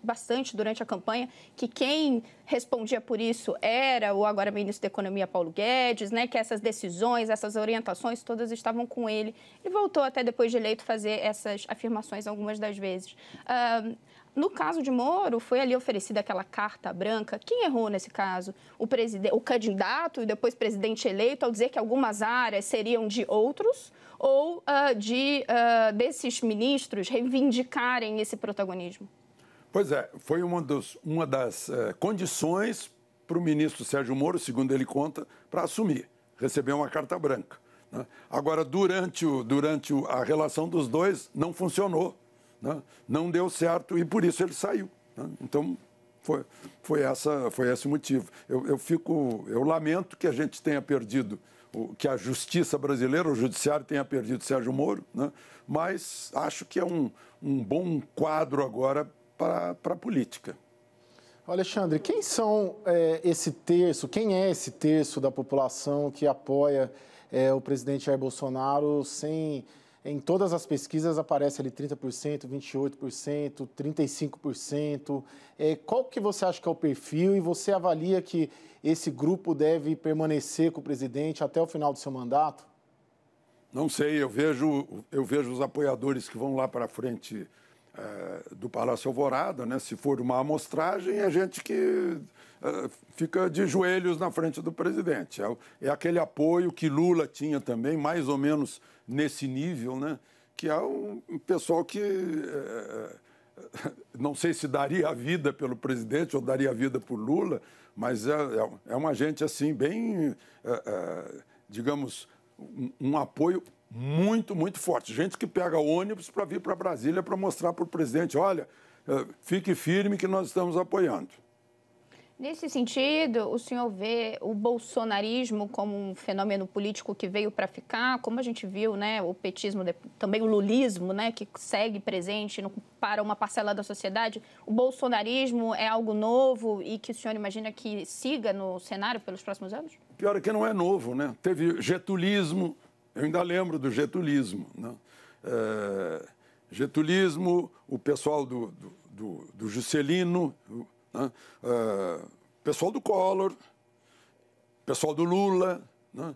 bastante durante a campanha que quem respondia por isso era o agora ministro da Economia, Paulo Guedes, né? Que essas decisões, essas orientações todas estavam com ele. Ele voltou até depois de eleito fazer essas afirmações algumas das vezes. no caso de Moro, foi ali oferecida aquela carta branca. Quem errou nesse caso? O candidato e depois presidente eleito, ao dizer que algumas áreas seriam de outros, ou desses ministros reivindicarem esse protagonismo? Pois é, foi uma das condições para o ministro Sérgio Moro, segundo ele conta, para assumir, receber uma carta branca, né? Agora, durante a relação dos dois, não funcionou, né? Não deu certo e por isso ele saiu, né? Então, foi esse o motivo. Eu lamento que a gente tenha perdido, que a justiça brasileira, o judiciário tenha perdido Sérgio Moro, né? Mas acho que é um bom quadro agora para a política. Alexandre, quem é esse terço da população que apoia o presidente Jair Bolsonaro em todas as pesquisas aparece ali 30%, 28%, 35%. Qual que você acha que é o perfil e você avalia que esse grupo deve permanecer com o presidente até o final do seu mandato? Não sei, eu vejo os apoiadores que vão lá para frente do Palácio Alvorada, né? Se for uma amostragem, é gente que fica de joelhos na frente do presidente. É aquele apoio que Lula tinha também, mais ou menos nesse nível, né? Que é um pessoal que não sei se daria a vida pelo presidente ou daria a vida por Lula, mas é uma gente assim bem, digamos, um apoio muito, muito forte. Gente que pega ônibus para vir para Brasília para mostrar para o presidente, olha, fique firme que nós estamos apoiando. Nesse sentido, o senhor vê o bolsonarismo como um fenômeno político que veio para ficar, como a gente viu, né, o petismo, também o lulismo, né, que segue presente para uma parcela da sociedade. O bolsonarismo é algo novo e que o senhor imagina que siga no cenário pelos próximos anos? Pior é que não é novo, né? Teve getulismo, eu ainda lembro do getulismo, né? Getulismo, o pessoal do Juscelino, né? Pessoal do Collor, pessoal do Lula, né?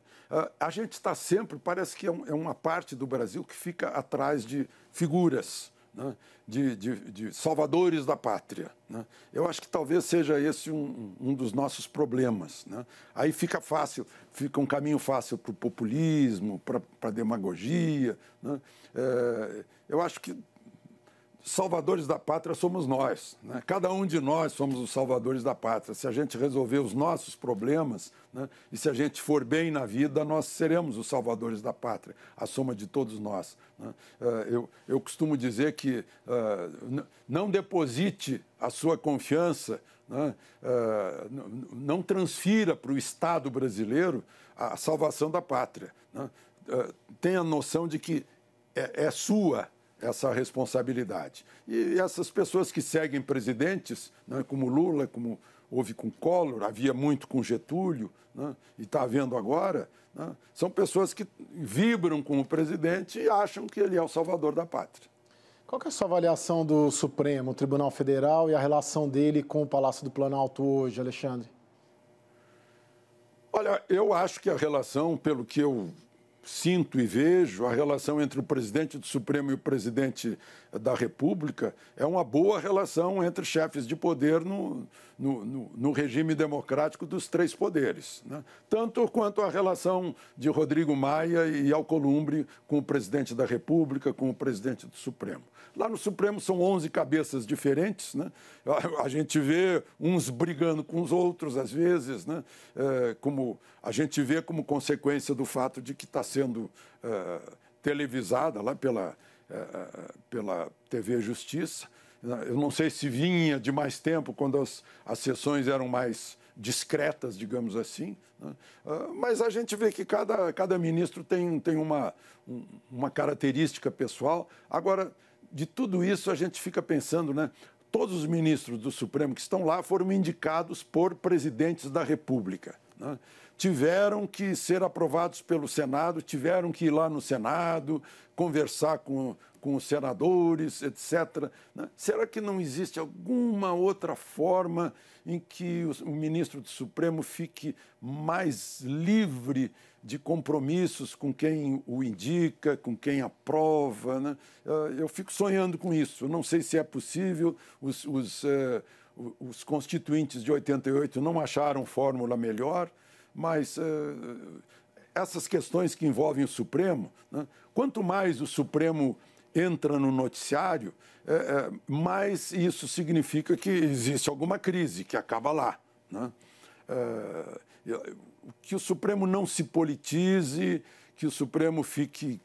A gente está sempre, parece que é uma parte do Brasil que fica atrás de figuras, né? de salvadores da pátria, né? Eu acho que talvez seja esse um dos nossos problemas, né? Aí fica um caminho fácil para o populismo, para a demagogia, né? Eu acho que salvadores da pátria somos nós, né? Cada um de nós somos os salvadores da pátria. Se a gente resolver os nossos problemas, né, e se a gente for bem na vida, nós seremos os salvadores da pátria, a soma de todos nós, né? Eu costumo dizer que não deposite a sua confiança, né, não transfira para o Estado brasileiro a salvação da pátria, né? Tenha a noção de que é sua essa responsabilidade. E essas pessoas que seguem presidentes, né, como Lula, como houve com Collor, havia muito com Getúlio, né, e está havendo agora, né, são pessoas que vibram com o presidente e acham que ele é o salvador da pátria. Qual que é a sua avaliação do Supremo Tribunal Federal e a relação dele com o Palácio do Planalto hoje, Alexandre? Olha, eu acho que a relação, pelo que eu sinto e vejo, a relação entre o presidente do Supremo e o presidente da República é uma boa relação entre chefes de poder no regime democrático dos três poderes, né? Tanto quanto a relação de Rodrigo Maia e Alcolumbre com o presidente da República, com o presidente do Supremo. Lá no Supremo são 11 cabeças diferentes, né? A gente vê uns brigando com os outros, às vezes, né? Como a gente vê como consequência do fato de que está sendo televisada lá pela TV Justiça. Eu não sei se vinha de mais tempo, quando as sessões eram mais discretas, digamos assim, né? Mas a gente vê que cada ministro tem uma característica pessoal. Agora, de tudo isso, a gente fica pensando, né? Todos os ministros do Supremo que estão lá foram indicados por presidentes da República, né? tiveram que ser aprovados pelo Senado, tiveram que ir lá no Senado, conversar com os senadores, etc. Será que não existe alguma outra forma em que o ministro do Supremo fique mais livre de compromissos com quem o indica, com quem aprova, né? Eu fico sonhando com isso. Não sei se é possível. Os constituintes de 88 não acharam fórmula melhor, mas essas questões que envolvem o Supremo, né? Quanto mais o Supremo entra no noticiário, mais isso significa que existe alguma crise, que acaba lá, né? Que o Supremo não se politize, que o Supremo fique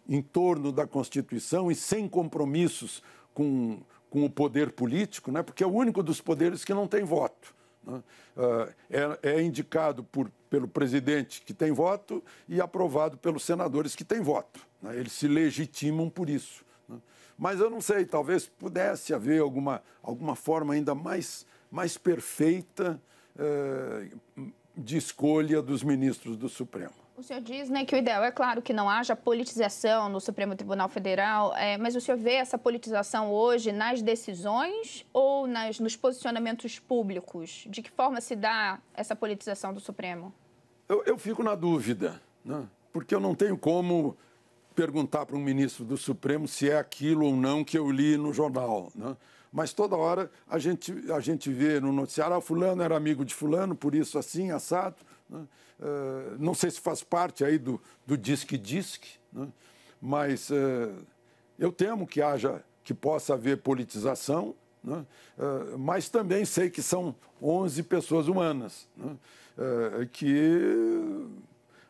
em torno da Constituição e sem compromissos com o poder político, né? Porque é o único dos poderes que não tem voto, né? É indicado pelo presidente que tem voto e aprovado pelos senadores que têm voto, né? Eles se legitimam por isso, né? Mas eu não sei, talvez pudesse haver alguma forma ainda mais perfeita de escolha dos ministros do Supremo. O senhor diz, né, que o ideal é claro que não haja politização no Supremo Tribunal Federal, mas o senhor vê essa politização hoje nas decisões ou nos posicionamentos públicos? De que forma se dá essa politização do Supremo? Eu fico na dúvida, né? Porque eu não tenho como perguntar para um ministro do Supremo se é aquilo ou não que eu li no jornal, né? Mas toda hora a gente vê no noticiário, fulano era amigo de fulano, por isso assim, assado, né? Não sei se faz parte aí do disque-disque, né? Mas eu temo que possa haver politização, né? Mas também sei que são 11 pessoas humanas, né? Que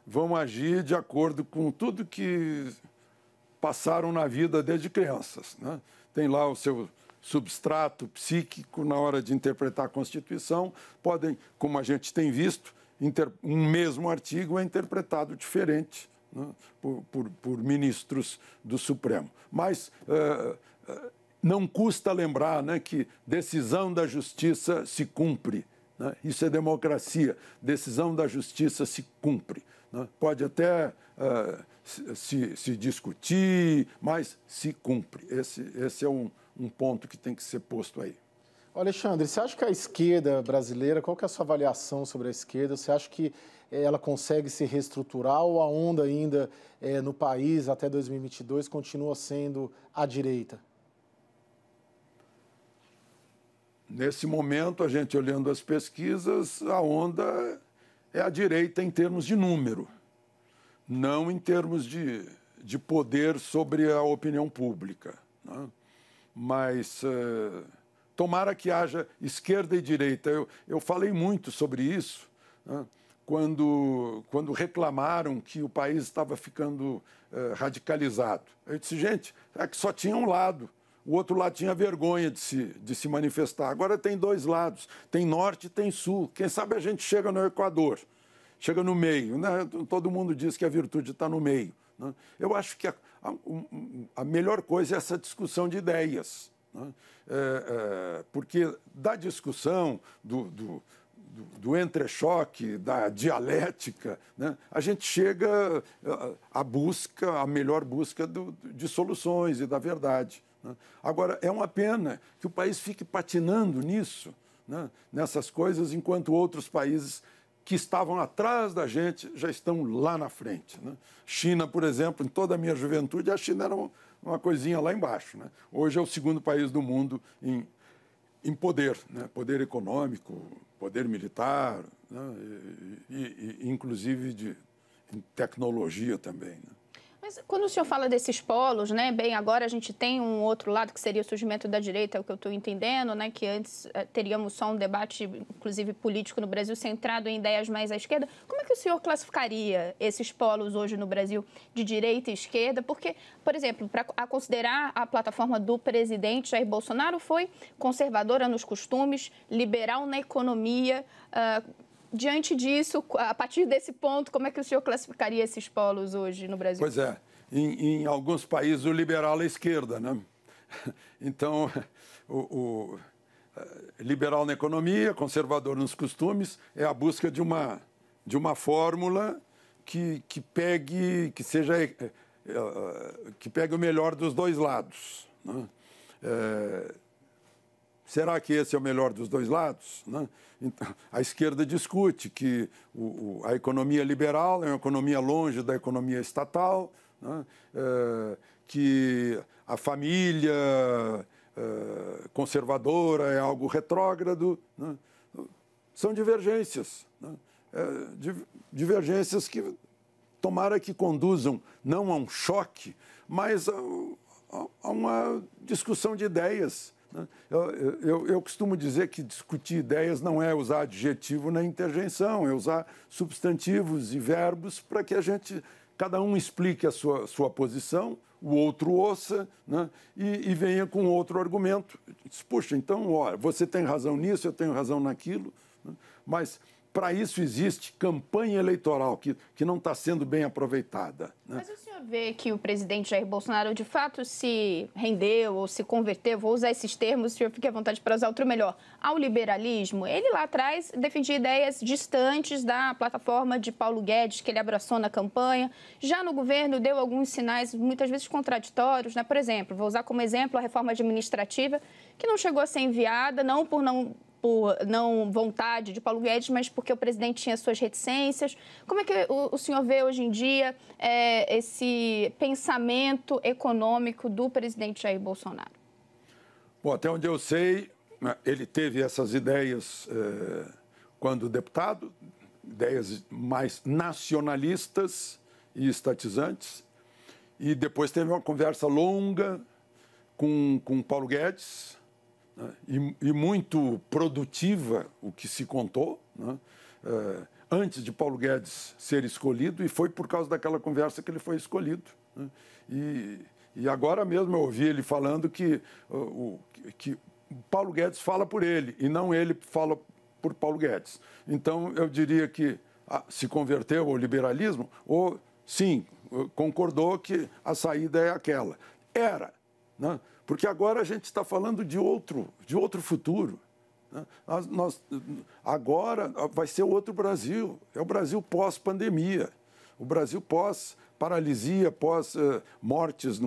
vão agir de acordo com tudo que passaram na vida desde crianças, né? Tem lá o seu substrato psíquico na hora de interpretar a Constituição, podem, como a gente tem visto, um mesmo artigo é interpretado diferente, né, por ministros do Supremo. Mas não custa lembrar, né, que decisão da Justiça se cumpre, né? Isso é democracia. Decisão da Justiça se cumpre, né? Pode até se discutir, mas se cumpre. Esse é um ponto que tem que ser posto aí. Alexandre, você acha que a esquerda brasileira, qual que é a sua avaliação sobre a esquerda? Você acha que ela consegue se reestruturar ou a onda ainda no país até 2022 continua sendo à direita? Nesse momento, a gente olhando as pesquisas, a onda é à direita em termos de número, não em termos de poder sobre a opinião pública, né? Mas tomara que haja esquerda e direita. Eu falei muito sobre isso, né, quando reclamaram que o país estava ficando radicalizado. Eu disse, gente, é que só tinha um lado. O outro lado tinha vergonha de se manifestar. Agora tem dois lados, tem norte e tem sul. Quem sabe a gente chega no Equador, chega no meio, né? Todo mundo diz que a virtude está no meio, né? Eu acho que a melhor coisa é essa discussão de ideias, né? Porque da discussão, do entrechoque, da dialética, né, a gente chega à melhor busca de soluções e da verdade, né? Agora, é uma pena que o país fique patinando nisso, né, nessas coisas, enquanto outros países que estavam atrás da gente já estão lá na frente, né? China, por exemplo, em toda a minha juventude, a China era uma coisinha lá embaixo, né? Hoje é o segundo país do mundo em poder, né? Poder econômico, poder militar, né? e inclusive em tecnologia também, né? Mas quando o senhor fala desses polos, né, bem, agora a gente tem um outro lado que seria o surgimento da direita, é o que eu estou entendendo, né, que antes teríamos só um debate, inclusive político no Brasil, centrado em ideias mais à esquerda. Como é que o senhor classificaria esses polos hoje no Brasil de direita e esquerda? Porque, por exemplo, a considerar a plataforma do presidente Jair Bolsonaro foi conservadora nos costumes, liberal na economia. Diante disso, a partir desse ponto, como é que o senhor classificaria esses polos hoje no Brasil? Pois é, em alguns países o liberal é a esquerda, né? Então, o liberal na economia, conservador nos costumes, é a busca de uma de uma fórmula que pegue o melhor dos dois lados, né? Será que esse é o melhor dos dois lados, né? Então, a esquerda discute que a economia liberal é uma economia longe da economia estatal, né? Que a família conservadora é algo retrógrado, né? São divergências, né? Divergências que tomara que conduzam não a um choque, mas a uma discussão de ideias, né? Eu costumo dizer que discutir ideias não é usar adjetivo na interjeição, é usar substantivos e verbos para que cada um explique a sua posição, o outro ouça, né? E venha com outro argumento. Diz, puxa, então, olha, você tem razão nisso, eu tenho razão naquilo, né? Mas para isso existe campanha eleitoral que não está sendo bem aproveitada, né? Mas o senhor vê que o presidente Jair Bolsonaro, de fato, se rendeu ou se converteu, vou usar esses termos, o senhor fique à vontade para usar outro melhor, ao liberalismo? Ele lá atrás defendia ideias distantes da plataforma de Paulo Guedes, que ele abraçou na campanha. Já no governo deu alguns sinais, muitas vezes contraditórios, né? Por exemplo, vou usar como exemplo a reforma administrativa, que não chegou a ser enviada, não por não vontade de Paulo Guedes, mas porque o presidente tinha suas reticências. Como é que o senhor vê hoje em dia esse pensamento econômico do presidente Jair Bolsonaro? Bom, até onde eu sei, ele teve essas ideias quando deputado, ideias mais nacionalistas e estatizantes, e depois teve uma conversa longa com Paulo Guedes, e muito produtiva, o que se contou, né? Antes de Paulo Guedes ser escolhido, e foi por causa daquela conversa que ele foi escolhido, né? E agora mesmo eu ouvi ele falando que Paulo Guedes fala por ele, e não ele fala por Paulo Guedes. Então, eu diria que se converteu ao liberalismo, ou sim, concordou que a saída é aquela. Era, né? Porque agora a gente está falando de outro futuro, né? Agora vai ser outro Brasil, é o Brasil pós-pandemia, o Brasil pós-paralisia, pós-mortes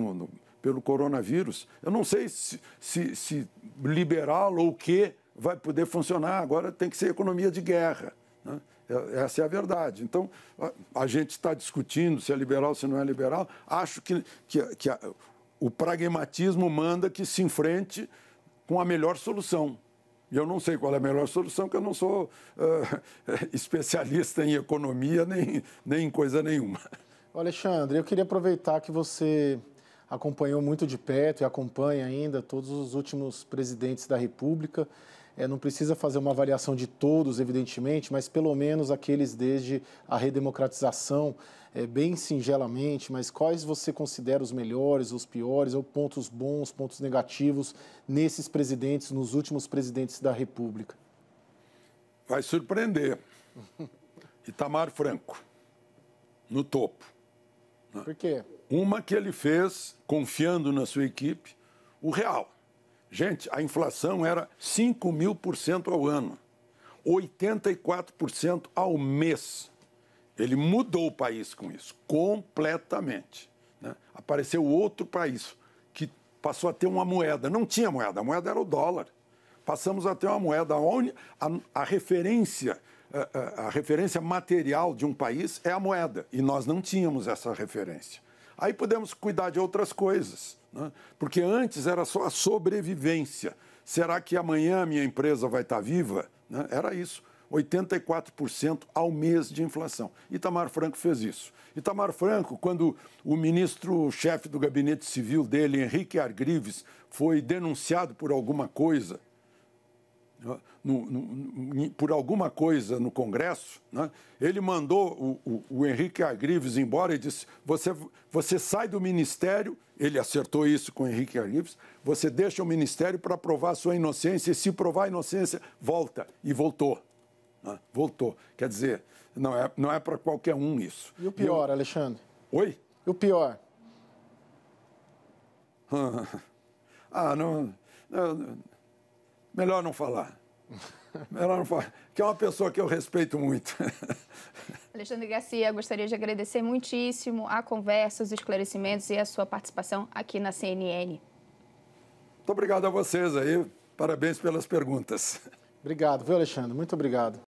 pelo coronavírus. Eu não sei se liberal ou o que vai poder funcionar, agora tem que ser economia de guerra, né? Essa é a verdade. Então, a gente está discutindo se é liberal, se não é liberal. Acho que o pragmatismo manda que se enfrente com a melhor solução. E eu não sei qual é a melhor solução, porque eu não sou especialista em economia nem em coisa nenhuma. Alexandre, eu queria aproveitar que você acompanhou muito de perto e acompanha ainda todos os últimos presidentes da República. Não precisa fazer uma avaliação de todos, evidentemente, mas pelo menos aqueles desde a redemocratização, bem singelamente, mas quais você considera os melhores, os piores, ou pontos bons, pontos negativos nesses presidentes, nos últimos presidentes da República? Vai surpreender. Itamar Franco, no topo. Por quê? Uma que ele fez, confiando na sua equipe, o real. Gente, a inflação era 5.000% ao ano, 84% ao mês. Ele mudou o país com isso, completamente, né? Apareceu outro país que passou a ter uma moeda. Não tinha moeda, a moeda era o dólar. Passamos a ter uma moeda onde a referência material de um país é a moeda. E nós não tínhamos essa referência. Aí podemos cuidar de outras coisas, né? Porque antes era só a sobrevivência. Será que amanhã a minha empresa vai estar viva? Né? Era isso. 84% ao mês de inflação. Itamar Franco fez isso. Itamar Franco, quando o ministro-chefe do gabinete civil dele, Henrique Argrives, foi denunciado por alguma coisa, no Congresso, né? Ele mandou o Henrique Argrives embora e disse, você sai do ministério, ele acertou isso com o Henrique Argrives, você deixa o ministério para provar a sua inocência, e se provar a inocência, volta. E voltou. Voltou. Quer dizer, não é para qualquer um isso. E o pior, Alexandre? Oi? E o pior? Melhor não falar. Melhor não falar, que é uma pessoa que eu respeito muito. Alexandre Garcia, gostaria de agradecer muitíssimo a conversa, os esclarecimentos e a sua participação aqui na CNN. Muito obrigado a vocês aí, parabéns pelas perguntas. Obrigado, viu, Alexandre? Muito obrigado.